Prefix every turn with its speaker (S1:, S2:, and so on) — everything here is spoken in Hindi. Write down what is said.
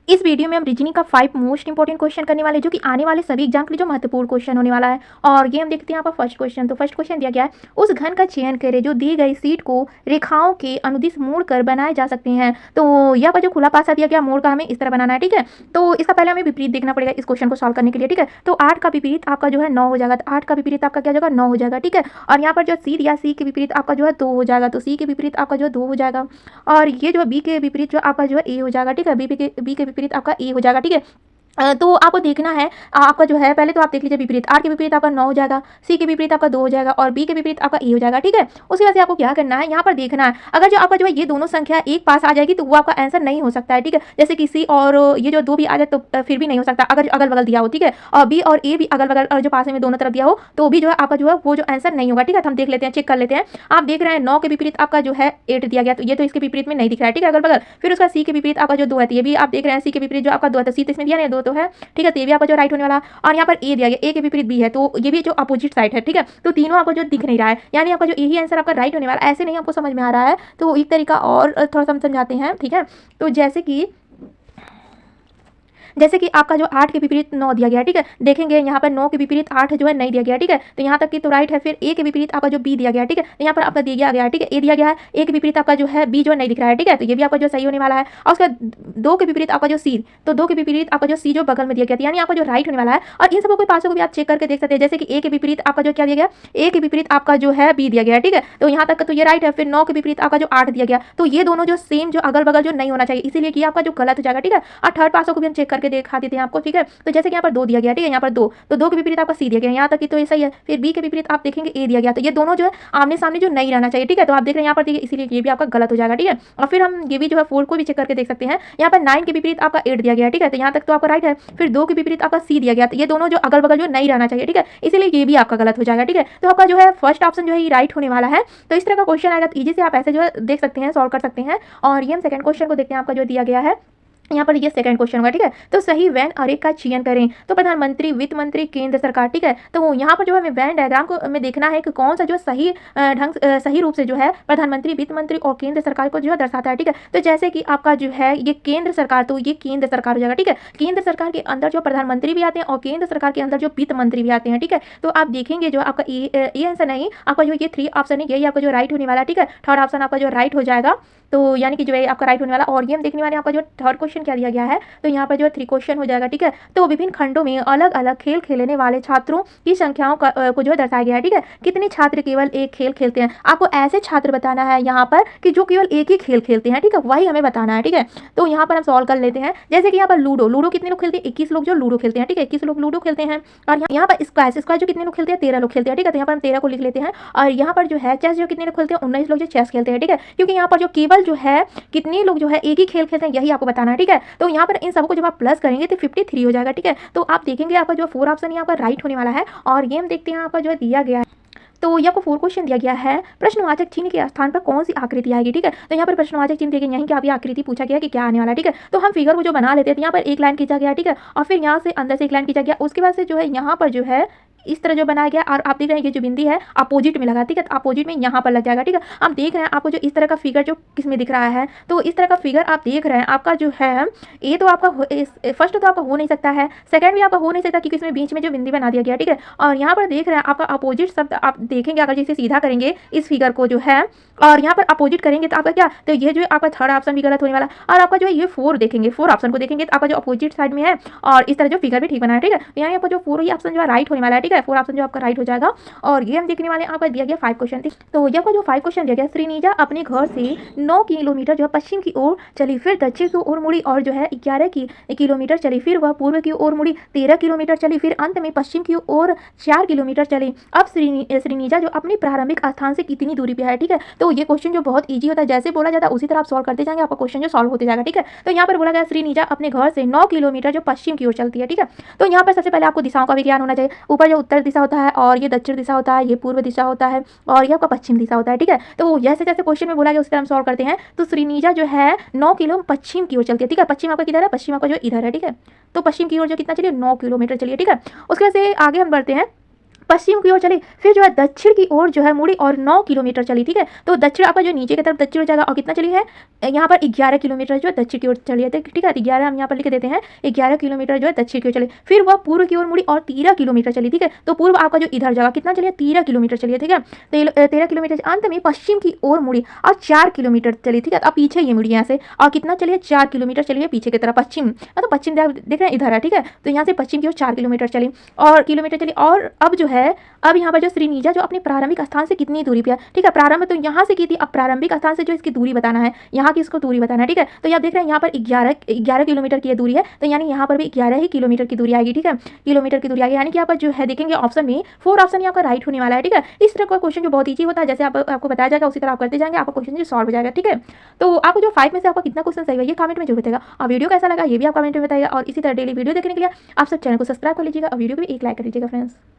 S1: इस वीडियो में हम रीजनिंग का 5 मोस्ट इंपॉर्टेंट क्वेश्चन करने वाले, जो कि आने वाले सभी एग्जाम के लिए जो महत्वपूर्ण क्वेश्चन होने वाला है। और ये हम देखते हैं आपका फर्स्ट क्वेश्चन। तो फर्स्ट क्वेश्चन दिया गया है, उस घन का चयन करें जो दी गई सीट को रेखाओं के अनुदिश मोड़कर बनाए जा सकते हैं। तो यह पर जो खुला पासा दिया गया मोड़ का हमें इस तरह बनाना है, ठीक है। तो इसका पहले हमें विपरीत देखना पड़ेगा इस क्वेश्चन को सॉल्व करने के लिए, ठीक है। तो 8 का विपरीत आपका जो है 9 हो जाएगा। तो 8 का विपरीत आपका क्या हो जाएगा, 9 हो जाएगा, ठीक है। और यहाँ पर जो सी दिया, सी के विपरीत आपका जो है 2 हो जाएगा। तो सी के विपरीत आपका जो है 2 हो जाएगा। और ये जो बी के विपरीत जो आपका जो है ए हो जाएगा, ठीक है। बी के विपरीत आपका ए हो जाएगा, ठीक है। तो आपको देखना है आपका जो है, पहले तो आप देख लीजिए विपरीत। आर के विपरीत आपका 9 हो जाएगा, सी के विपरीत आपका 2 हो जाएगा और बी के विपरीत आपका ए हो जाएगा, ठीक है। उसकी वजह से आपको क्या करना है, यहाँ पर देखना है अगर जो आपका जो है ये दोनों संख्या एक पास आ जाएगी तो वो आपका आंसर नहीं हो सकता है, ठीक है। जैसे कि सी और ये जो 2 भी आ जाए तो फिर भी नहीं हो सकता अगर अगल बगल दिया हो, ठीक है। और बी और ए भी अगल बगल और जो पास में दोनों तरफ दिया हो तो भी जो है आपका जो है वो जो आंसर नहीं होगा, ठीक है। तो हम देख लेते हैं, चेक कर लेते हैं। आप देख रहे हैं 9 के विपरीत आपका जो है 8 दिया गया, तो ये तो इसके विपरीत में नहीं दिख रहा है, ठीक है, अगल बगल। फिर उसका सी के विपरीत आपका जो 2 है, ये भी आप देख रहे हैं सी के विपरीत जो आपका 2 है, तो सी तो इसमें दिया नहीं, 2 तो है, ठीक है। तो ये भी आपका जो राइट होने वाला। और यहाँ पर ए दिया गया, ए के विपरीत बी है, तो ये भी जो अपोजिट साइड है, ठीक है। तो तीनों आपको जो दिख नहीं रहा है, यानी आपका जो यही आंसर आपका राइट होने वाला। ऐसे नहीं आपको समझ में आ रहा है तो एक तरीका और थोड़ा सा हम समझाते हैं, ठीक है। तो जैसे कि आपका जो 8 के विपरीत 9 दिया गया है, ठीक है। देखेंगे यहाँ पर 9 के विपरीत 8 जो है नहीं दिया गया, ठीक है। तो यहाँ तक की तो राइट है। फिर ए के विपरीत आपका जो बी दिया गया है, ठीक है। तो यहाँ पर आपका दिया गया है, ठीक है, ए दिया गया है। ए के विपरीत आपका जो है बी जो नहीं दिख रहा है, ठीक है। तो ये भी आपका जो सही होने वाला है। और उसका 2 के विपरीत आपका जो सी, तो 2 के विपरीत आपका जो सी जो बगल में दिया गया था, यानी आपका जो राइट होने वाला है। और इन सबको कोई पासों को भी आप चेक करके देख सकते हैं। जैसे कि ए के विपरीत आपका जो क्या दिया गया, ए के विपरीत आपका जो है बी दिया गया है, ठीक है। तो यहाँ तक तो ये राइट है। फिर 9 के विपरीत आपका जो 8 दिया गया, तो ये दोनों जो सेम जो अगल बगल जो नहीं होना चाहिए, इसीलिए कि आपका जो गलत हो जाएगा, ठीक है। और थर्ड पासों को भी हम चेक करके दिखा देते हैं आपको, ठीक है। तो जैसे कि यहाँ पर 2 दिया गया, ठीक है, यहाँ पर 2, तो 2 के विपरीत आपका सी दिया गया, यहाँ तक कि तो ये सही है। फिर बी के विपरीत आप देखेंगे ए दिया गया, तो ये दोनों जो है आमने सामने जो नहीं रहना चाहिए, ठीक है। तो आप देख रहे हैं यहाँ पर देखिए, इसीलिए ये भी आपका गलत हो जाएगा, ठीक है। और फिर हम ये भी जो है 4 को भी चेक करके देख सकते हैं। यहाँ पर 9 के विपरीत आपका 8 दिया गया, ठीक है। तो यहाँ तक तो आपका राइट है। फिर 2 के विपरीत आपका सी दिया गया, तो ये दोनों जो अगल बगल जो नहीं रहना चाहिए, ठीक है, इसीलिए ये भी आपका गलत हो जाएगा, ठीक है। तो आपका जो है फर्स्ट ऑप्शन जो है ये राइट होने वाला है। तो इस तरह का क्वेश्चन आएगा तो ईजी से आप ऐसे जो है देख सकते हैं, सॉल्व कर सकते हैं। और ये हम सेकंड क्वेश्चन को देखते हैं, आपका जो दिया गया है यहाँ पर ये सेकंड क्वेश्चन होगा, ठीक है। तो सही वैन आरेख का चयन करें। तो प्रधानमंत्री, वित्त मंत्री, केंद्र सरकार, ठीक है। तो यहाँ पर जो है हमें वैन डायग्राम को हमें देखना है कि कौन सा जो सही सही रूप से जो है प्रधानमंत्री, वित्त मंत्री और केंद्र सरकार को जो है दर्शाता है, ठीक है। तो जैसे कि आपका जो है ये केंद्र सरकार, तो ये केंद्र सरकार हो जाएगा, ठीक है। केंद्र सरकार के अंदर जो प्रधानमंत्री भी आते हैं और केंद्र सरकार के अंदर जो वित्त मंत्री भी आते हैं, ठीक है। तो आप देखेंगे जो आपका ये आंसर नहीं, आपका जो ये 3 ऑप्शन है यही आपका जो राइट होने वाला है, ठीक है। थर्ड ऑप्शन आपका जो राइट हो जाएगा, तो यानी कि जो है आपका राइट होने वाला। और ये हम देखने वाले आपका जो थर्ड क्वेश्चन क्या दिया गया है, तो यहाँ पर जो 3 क्वेश्चन हो जाएगा, ठीक है। तो विभिन्न खंडों में अलग अलग खेल खेलने वाले छात्रों की संख्याओं को जो है दर्शाया गया है, ठीक है। कितने छात्र केवल एक खेल खेलते हैं, आपको ऐसे छात्र बताना है यहाँ पर कि जो केवल एक ही खेल खेलते हैं, ठीक है, वही हमें बताना है, ठीक है। तो यहाँ पर हम सॉल्व कर लेते हैं। जैसे कि यहाँ पर लूडो कितने लोग खेलते हैं, 21 लोग जो लूडो खेलते हैं, ठीक है, 21 लोग लूडो खेलते हैं। और यहाँ पर स्क्वायर जो कितने लोग खेलते हैं, 13 लोग खेलते हैं, ठीक है। तो यहाँ पर हम 13 को लिख लेते हैं। और यहाँ पर जो है चेस जो कितने लोग खेलते हैं, 19 लोग जो चेस खेलते हैं, ठीक है। क्योंकि यहाँ पर जो केवल जो है कितने लोग जो है एक ही खेल खेलते हैं यही आपको बताना है, ठीक है। तो यहाँ पर इन सबको जब आप प्लस करेंगे तो 53 हो जाएगा, ठीक है। तो आप देखेंगे आपका जो 4 ऑप्शन यहाँ पर राइट होने वाला है। और ये हम देखते हैं आपका जो दिया गया है, तो यहाँ को 4 क्वेश्चन दिया गया है, प्रश्नवाचक चिन्ह के स्थान पर कौन सी आकृति आएगी, ठीक है। तो यहाँ पर प्रश्नवाचक चिन्ह देखेंगे यहीं की आप ये आकृति पूछा गया कि क्या आने वाला है, ठीक है। तो हम फिगर को जो बना लेते हैं, यहाँ पर एक लाइन खींचा गया, ठीक है। और फिर यहाँ से अंदर से एक लाइन खींचा गया, उसके बाद से जो है यहाँ पर जो है इस तरह जो बनाया गया। और आप देख रहे हैं ये जो बिंदी है अपोजिट में लगा, ठीक है। तो अपोजिट में यहाँ पर लग जाएगा, ठीक है। आप देख रहे हैं आपको जो इस तरह का फिगर जो किस में दिख रहा है, तो इस तरह का फिगर आप देख रहे हैं आपका जो है ये तो आपका फर्स्ट तो आपका हो नहीं सकता है, सेकंड भी आपका हो नहीं सकता क्योंकि इसमें बीच में जो बिंदी बना दिया गया, ठीक है। और यहाँ पर देख रहे हैं आपका अपोजिट शब्द आप देखेंगे, अगर जैसे सीधा करेंगे इस फिगर को जो है और यहाँ पर अपोजिट करेंगे तो आपका क्या, तो ये जो आपका थर्ड ऑप्शन भी गलत होने वाला। और आपका जो है ये 4 देखेंगे, 4 ऑप्शन को देखेंगे तो आपका जो अपोजिट साइड में है और इस तरह जो फिगर भी ठीक बना है, ठीक है। यहाँ आपका जो 4 ही ऑप्शन जो है राइट होने वाला है, ठीक है। 4 ऑप्शन जो आपका राइट हो जाएगा। और ये हम देखने वाले आपका दिया गया 5 क्वेश्चन थी। तो यह का जो 5 क्वेश्चन दिया गया, श्रीनिजा अपने घर से 9 किलोमीटर जो है पश्चिम की ओर चली, फिर दक्षिण की ओर मुड़ी और जो है 11 किलोमीटर चली, फिर वह पूर्व की ओर मुड़ी 13 किलोमीटर चली, फिर अंत में पश्चिम की ओर 4 किलोमीटर चली। अब श्रीनिजा जो अपनी प्रारंभिक स्थान से कितनी दूरी पे है, ठीक है। तो ये क्वेश्चन जो बहुत ईजी होता है, जैसे बोला जाता है उसी तरह आप सॉल्व करते जाएंगे, आपका क्वेश्चन जो सॉल्व होते जाएगा, ठीक है। तो यहाँ पर बोला गया श्रीनिजा अपने घर से 9 किलोमीटर जो पश्चिम की ओर चलती है, ठीक है। तो यहाँ पर सबसे पहले आपको दिशाओं का भी ज्ञान होना चाहिए। ऊपर जो उत्तर दिशा होता है और ये दक्षिण दिशा होता है, ये पूर्व दिशा होता है और ये आपका पश्चिम दिशा होता है, ठीक है। तो जैसे जैसे क्वेश्चन में बोला गया उसी तरह हम सॉल्व करते हैं। तो श्रीनिजा जो है 9 किलो पश्चिम की ओर चलती है, ठीक है। पश्चिम आपका किधर है, पश्चिम आपका जो इधर है, ठीक है। तो पश्चिम की ओर जो कितना चलिए 9 किलोमीटर चलिए, ठीक है। उसके बाद से आगे हम बढ़ते हैं। पश्चिम की ओर चली, फिर जो है दक्षिण की ओर जो है मुड़ी और 9 किलोमीटर चली, ठीक है। तो दक्षिण आपका जो नीचे की तरफ दक्षिण हो जाएगा और कितना चली है यहाँ पर 11 किलोमीटर जो है दक्षिण की ओर चली है, ठीक है। 11 हम यहाँ पर लिख देते हैं, 11 किलोमीटर जो है दक्षिण की ओर चली, फिर वह पूर्व की ओर मुड़ी और 13 किलोमीटर चली, ठीक है। तो पूर्व आपका जो इधर जगह कितना चलिए 13 किलोमीटर चलिए, ठीक है। 13 किलोमीटर से अंत में पश्चिम की ओर मुड़ी और 4 किलोमीटर चली, ठीक है। अब पीछे ये मुड़ी यहाँ से और कितना चलिए 4 किलोमीटर चलिए पीछे की तरफ पश्चिम, तो पश्चिम देख रहे हैं इधर है, ठीक है। तो यहाँ से पश्चिम की ओर 4 किलोमीटर चली और अब जो है अब यहाँ पर जो श्रीनिजा जो अपने प्रारंभिक स्थान से कितनी दूरी पे है, ठीक है। प्रारंभ तो यहाँ से की थी, अब प्रारंभिक स्थान से जो इसकी दूरी बताना है, यहाँ की इसको दूरी बताना है, ठीक है। तो आप देख रहे हैं यहाँ पर 11 किलोमीटर की दूरी है, तो यानी यहाँ पर भी 11 ही किलोमीटर की दूरी आएगी, ठीक है। किलोमीटर की दूरी आएगी, यानी कि आप जो है देखेंगे ऑप्शन में 4 ऑप्शन आपका राइट होने वाला है, ठीक है। इस तरह का क्वेश्चन जो बहुत ईजी होता है, जैसे आपको बताया जाएगा उसी तरह आप करते जाएंगे, आपका क्वेश्चन जो सॉल्व हो जाएगा, ठीक है। तो आपको जो 5 में से आपका कितना क्वेश्चन सही है ये कमेंट में जरूर बताएगा, और वीडियो कैसा लगा ये भी आप कमेंट में बताइएगा, और इसी तरह डेली वीडियो देखने के लिए आप सब चैनल को सब्सक्राइब कर लीजिएगा और वीडियो को भी एक लाइक कर लीजिएगा फ्रेंड्स।